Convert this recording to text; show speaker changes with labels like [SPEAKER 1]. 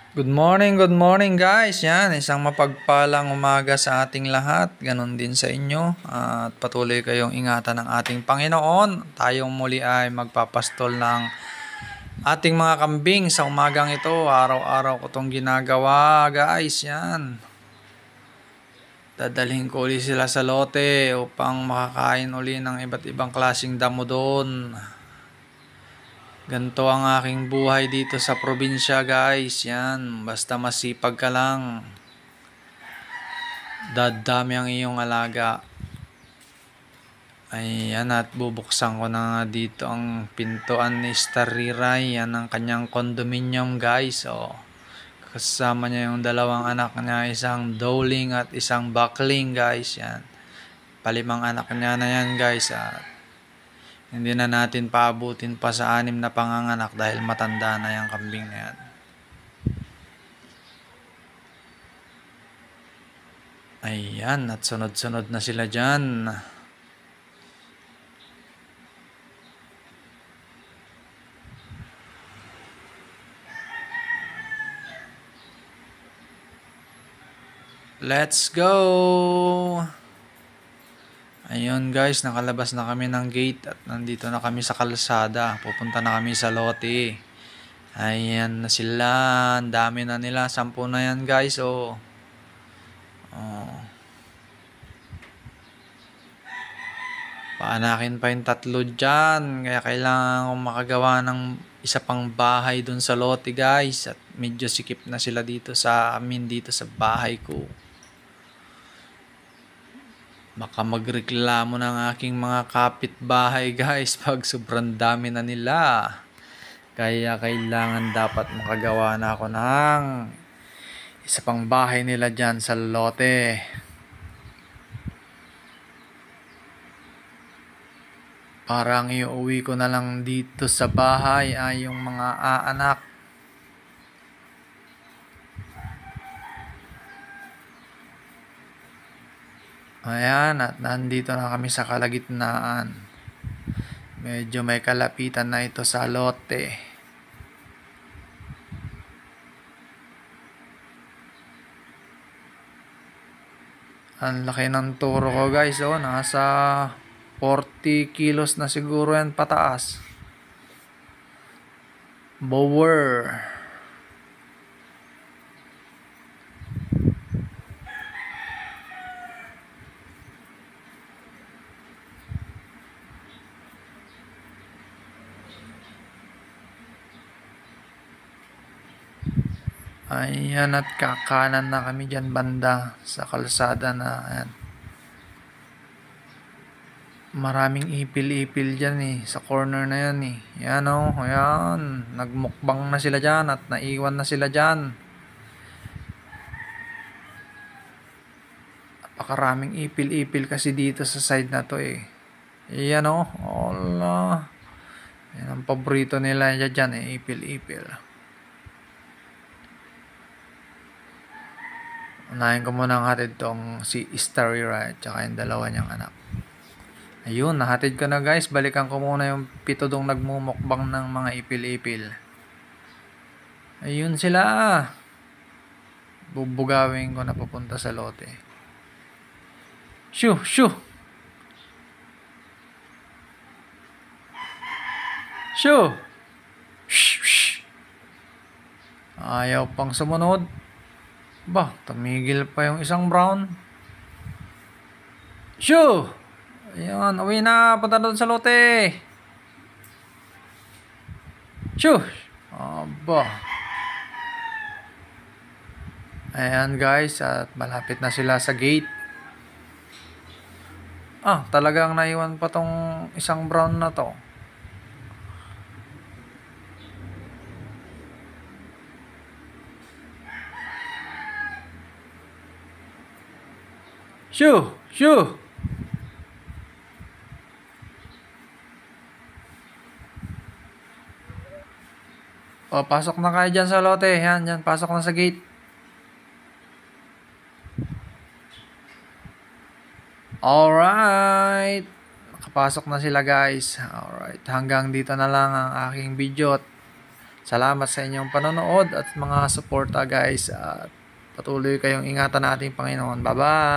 [SPEAKER 1] Good morning guys. Yan, isang mapagpalang umaga sa ating lahat. Ganon din sa inyo. At patuloy kayong ingatan ng ating Panginoon. Tayong muli ay magpapastol ng ating mga kambing sa umagang ito. Araw-araw ko itong ginagawa guys. Yan. Dadalhin ko uli sila sa lote upang makakain uli ng iba't ibang klaseng damo doon. Ganto ang aking buhay dito sa probinsya guys. Yan, basta masipag ka lang. Dadami ang iyong alaga. Ayan, at bubuksan ko na nga dito ang pintuan ni Starriray. Yan ang kanyang condominium guys. O, kasama niya yung dalawang anak niya. Isang Dowling at isang Buckling guys. Yan. Palimang anak niya na yan guys. At hindi na natin paabutin pa sa 6 na panganganak dahil matanda na yung kambing na yan. Ayan, at sunod-sunod na sila dyan. Let's go! Ayun guys, nakalabas na kami ng gate at nandito na kami sa kalsada. Pupunta na kami sa lote. Ayan na sila. Ang dami na nila. 10 na yan guys. Oh. Paanakin pa yung 3 dyan. Kaya kailangan kong makagawa ng isa pang bahay dun sa lote guys. At medyo sikip na sila dito sa amin, dito sa bahay ko. Baka magreklamo ng aking mga kapitbahay guys pag sobrang dami na nila. Kaya kailangan dapat makagawa na ako ng isa pang bahay nila dyan sa lote. Parang iuwi ko na lang dito sa bahay ay yung mga aanak. Ayan, at nandito na kami sa kalagitnaan. Medyo may kalapitan na ito sa lote. Ang laki ng turo ko guys. Oh, nasa 40 kilos na siguro yan pataas. Bower. Ayan, at kakanan na kami dyan banda sa kalsada na ayan. Maraming ipil-ipil dyan sa corner na yan Yan ayan. Nagmukbang na sila dyan at naiwan na sila dyan. Napakaraming ipil-ipil kasi dito sa side na to Yan Allah. Yan ang paborito nila dyan ipil-ipil. Unahin ko muna ang hatid tong si Starriray at saka yung dalawa niyang anak. Ayun, nahatid ko na guys. Balikan ko muna yung 7 dong nagmumukbang ng mga ipil-ipil. Ayun sila. Bubugawin ko na papunta sa lote. Shoo, shoo. Shoo. Shh, shh. Ayaw pang sumunod. Ba, tumigil pa yung isang brown. Shoo! Ayan, uwi na. Punta doon sa lote. Shoo! Aba. Ayan guys, at malapit na sila sa gate. Talagang naiwan pa tong isang brown na to. Shoo! Shoo! Pasok na kayo dyan sa lote. Yan, dyan. Pasok na sa gate. Alright. Nakapasok na sila guys. Alright. Hanggang dito na lang ang aking video. Salamat sa inyong panonood at mga suporta guys. At patuloy kayong ingatan ng ating Panginoon. Bye-bye!